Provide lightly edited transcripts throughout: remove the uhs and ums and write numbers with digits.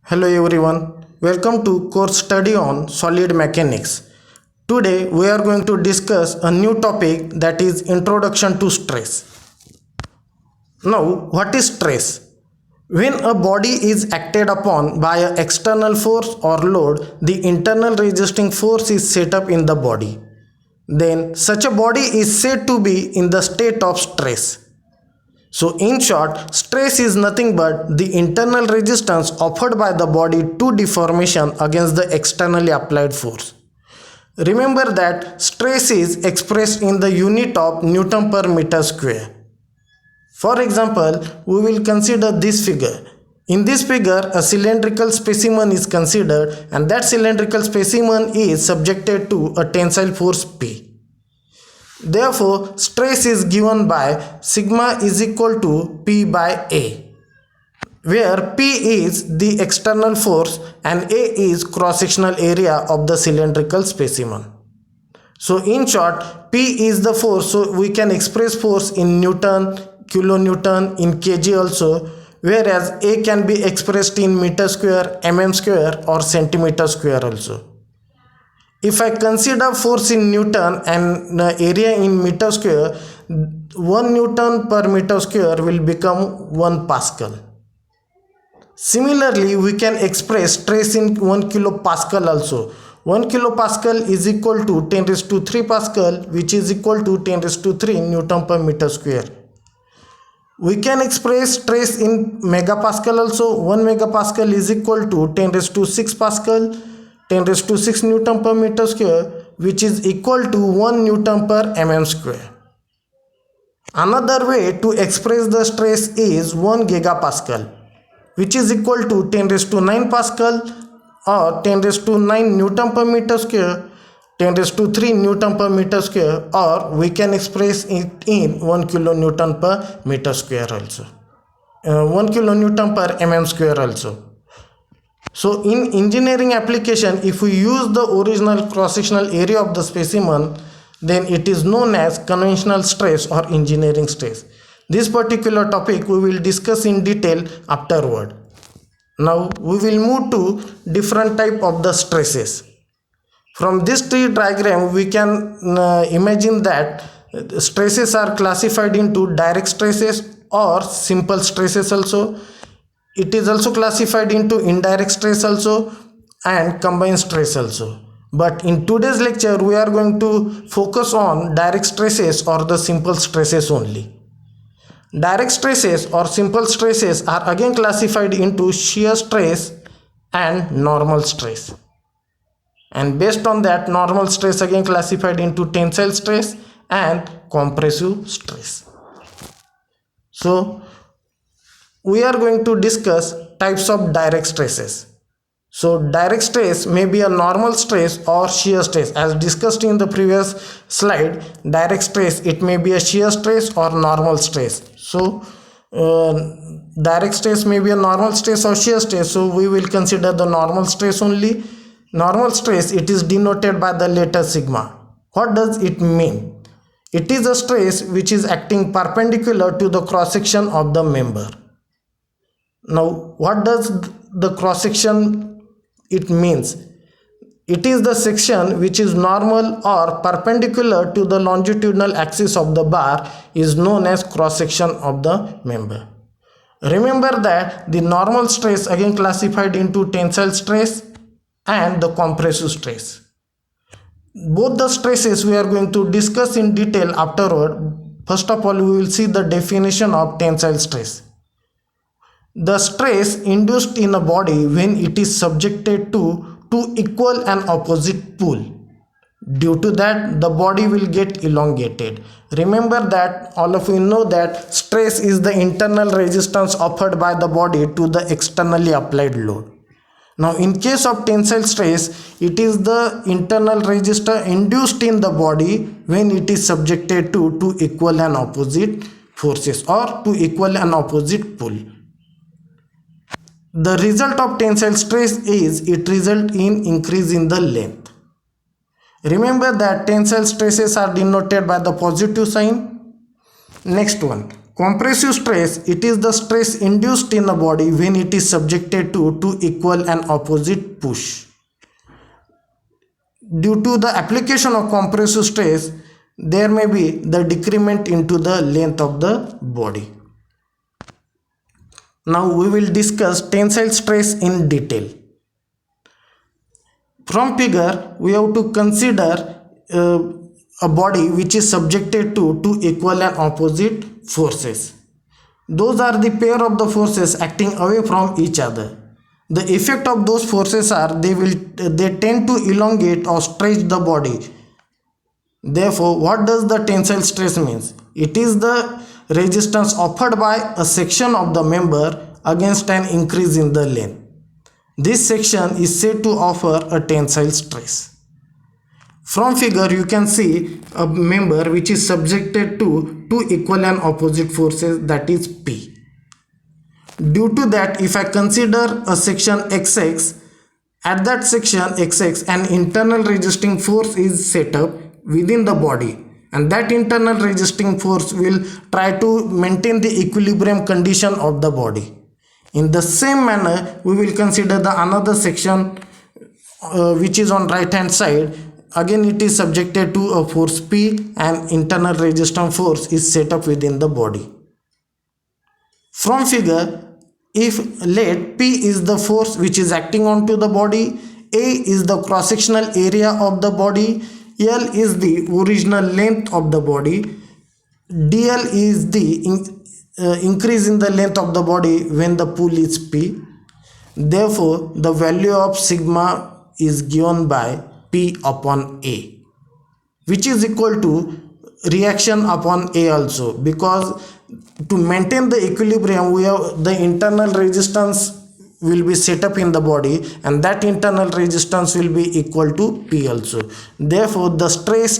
Hello everyone, welcome to course study on solid mechanics. Today we are going to discuss a new topic, that is introduction to stress. Now, what is stress? When a body is acted upon by an external force or load, the internal resisting force is set up in the body. Then such a body is said to be in the state of stress. So in short, stress is nothing but the internal resistance offered by the body to deformation against the externally applied force. Remember that stress is expressed in the unit of Newton per meter square. For example, we will consider this figure. In this figure, a cylindrical specimen is considered, and that cylindrical specimen is subjected to a tensile force P. Therefore, stress is given by sigma is equal to P by A, where P is the external force and A is cross-sectional area of the cylindrical specimen. So in short, P is the force, so we can express force in Newton, kilonewton, in kg also, whereas A can be expressed in meter square, mm square or centimeter square also. If I consider force in Newton and area in meter square, 1 Newton per meter square will become 1 Pascal. Similarly, we can express stress in 1 kilopascal also. 1 kilopascal is equal to 10 raised to 3 Pascal, which is equal to 10 raised to 3 Newton per meter square. We can express stress in megapascal also. 1 megapascal is equal to 10 raised to 6 Pascal, 10 raised to 6 Newton per meter square, which is equal to 1 Newton per mm square. Another way to express the stress is 1 gigapascal, which is equal to 10 raised to 9 Pascal or 10 raised to 9 Newton per meter square, 10 raised to 3 Newton per meter square, or we can express it in 1 kilonewton per meter square also, 1 kilonewton per mm square also. So in engineering application, if we use the original cross-sectional area of the specimen, then it is known as conventional stress or engineering stress. This particular topic we will discuss in detail afterward. Now we will move to different type of the stresses. From this tree diagram, we can imagine that stresses are classified into direct stresses or simple stresses also. It is also classified into indirect stress also and combined stress also. But in today's lecture, we are going to focus on direct stresses or the simple stresses only. Direct stresses or simple stresses are again classified into shear stress and normal stress. And based on that, normal stress again classified into tensile stress and compressive stress. So we are going to discuss types of direct stresses. So direct stress may be a normal stress or shear stress. As discussed in the previous slide, direct stress, it may be a shear stress or normal stress. So direct stress may be a normal stress or shear stress. So we will consider the normal stress only. Normal stress, it is denoted by the letter sigma. What does it mean? It is a stress which is acting perpendicular to the cross section of the member. Now, what does the cross section it means? It is the section which is normal or perpendicular to the longitudinal axis of the bar is known as cross section of the member. Remember that the normal stress again classified into tensile stress and the compressive stress. Both the stresses we are going to discuss in detail afterward. First of all, we will see the definition of tensile stress. The stress induced in a body when it is subjected to two equal and opposite pull. Due to that, the body will get elongated. Remember that all of you know that stress is the internal resistance offered by the body to the externally applied load. Now in case of tensile stress, it is the internal resistance induced in the body when it is subjected to two equal and opposite forces or two equal and opposite pull. The result of tensile stress is it results in increase in the length. Remember that tensile stresses are denoted by the positive sign. Next one, Compressive stress, it is the stress induced in the body when it is subjected to two equal and opposite push. Due to the application of compressive stress, there may be the decrement into the length of the body. Now we will discuss tensile stress in detail. From figure, we have to consider a body which is subjected to two equal and opposite forces. Those are the pair of the forces acting away from each other. The effect of those forces are they tend to elongate or stretch the body. Therefore, what does the tensile stress means? It is the resistance offered by a section of the member against an increase in the length. This section is said to offer a tensile stress. From figure, you can see a member which is subjected to two equal and opposite forces, that is P. Due to that, if I consider a section XX, at that section XX an internal resisting force is set up within the body, and that internal resisting force will try to maintain the equilibrium condition of the body. In the same manner, we will consider the another section which is on right hand side. Again, it is subjected to a force P, and internal resistance force is set up within the body. From figure, if let P is the force which is acting onto the body, A is the cross-sectional area of the body, L is the original length of the body, DL is the increase in the length of the body when the pull is P. Therefore, the value of sigma is given by P upon A, which is equal to reaction upon A also, because to maintain the equilibrium we have the internal resistance will be set up in the body, and that internal resistance will be equal to P also. Therefore, the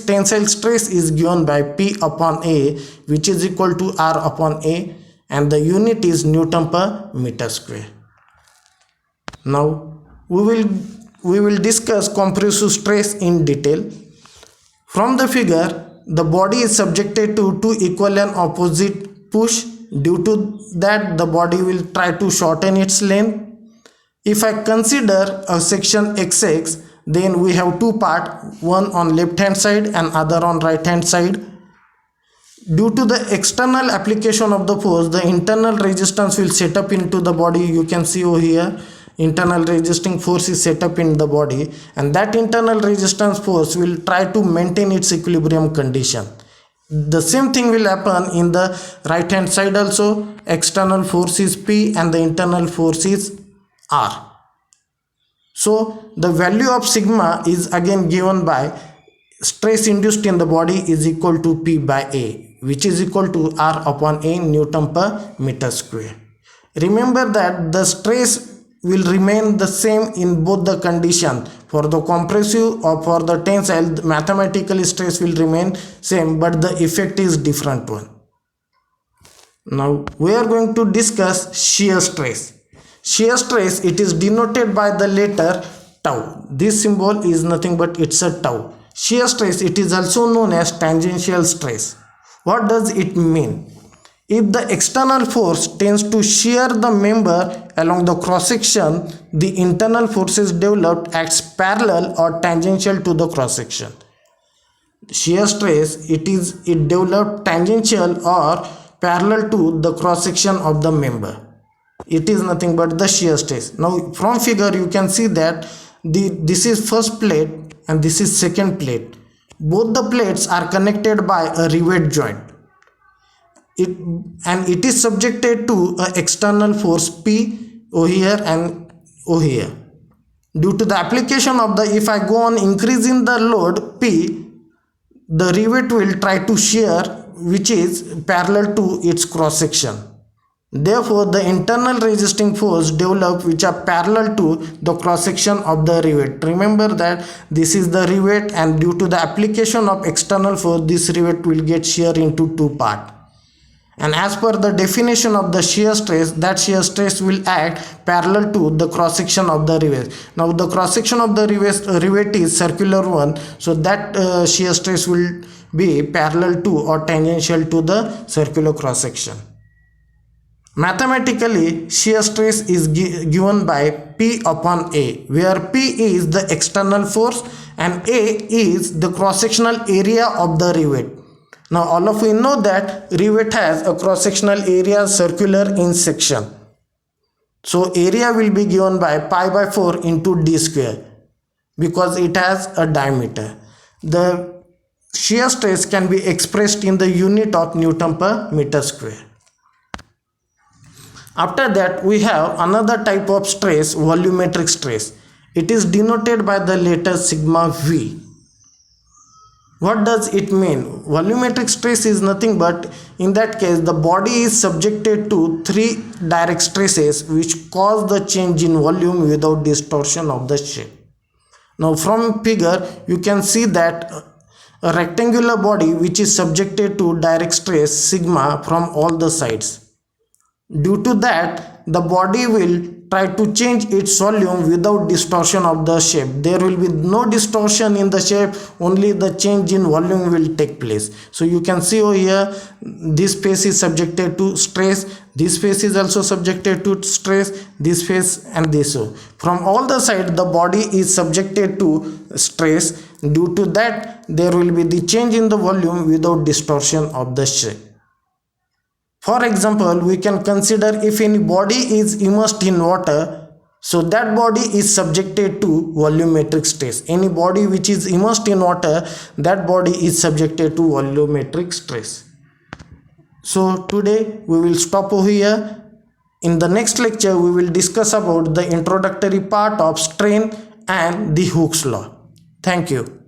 tensile stress is given by P upon A, which is equal to R upon A, and the unit is Newton per meter square. Now we will discuss compressive stress in detail. From the figure, the body is subjected to two equal and opposite push. Due to that, the body will try to shorten its length. If I consider a section XX, then we have two parts, one on left hand side and other on right hand side. Due to the external application of the force, the internal resistance will set up into the body. You can see over here, internal resisting force is set up in the body, and that internal resistance force will try to maintain its equilibrium condition. The same thing will happen in the right hand side also. External force is P and the internal force is R. So the value of sigma is again given by stress induced in the body is equal to P by A, which is equal to R upon A Newton per meter square. Remember that the stress will remain the same in both the condition. For the compressive or for the tensile, mathematical stress will remain same, but the effect is different one. Now we are going to discuss shear stress. Shear stress, it is denoted by the letter tau. This symbol is nothing but it's a tau. Shear stress, it is also known as tangential stress. What does it mean? If the external force tends to shear the member along the cross section, the internal forces developed acts parallel or tangential to the cross section. Shear stress, it developed tangential or parallel to the cross section of the member. It is nothing but the shear stress. Now from figure you can see that this is first plate and this is second plate. Both the plates are connected by a rivet joint. It is subjected to an external force P over here and over here. Due to the application of if I go on increasing the load P, the rivet will try to shear, which is parallel to its cross section. Therefore, the internal resisting force develop which are parallel to the cross section of the rivet. Remember that this is the rivet, and due to the application of external force, this rivet will get shear into two parts. And as per the definition of the shear stress, that shear stress will act parallel to the cross section of the rivet. Now the cross section of the rivet is circular one, so that shear stress will be parallel to or tangential to the circular cross section. Mathematically, shear stress is given by P upon A, where P is the external force and A is the cross-sectional area of the rivet. Now all of you know that rivet has a cross-sectional area circular in section. So area will be given by pi by 4 into d square because it has a diameter. The shear stress can be expressed in the unit of Newton per meter square. After that, we have another type of stress, volumetric stress. It is denoted by the letter sigma V. What does it mean? Volumetric stress is nothing but, in that case, the body is subjected to three direct stresses which cause the change in volume without distortion of the shape. Now from figure you can see that a rectangular body which is subjected to direct stress sigma from all the sides. Due to that, the body will try to change its volume without distortion of the shape. There will be no distortion in the shape, only the change in volume will take place. So you can see over here, this face is subjected to stress, this face is also subjected to stress, this face and this. So from all the sides the body is subjected to stress. Due to that, there will be the change in the volume without distortion of the shape. For example, we can consider if any body is immersed in water, so that body is subjected to volumetric stress. Any body which is immersed in water, that body is subjected to volumetric stress. So today we will stop over here. In the next lecture, we will discuss about the introductory part of strain and the Hooke's law. Thank you.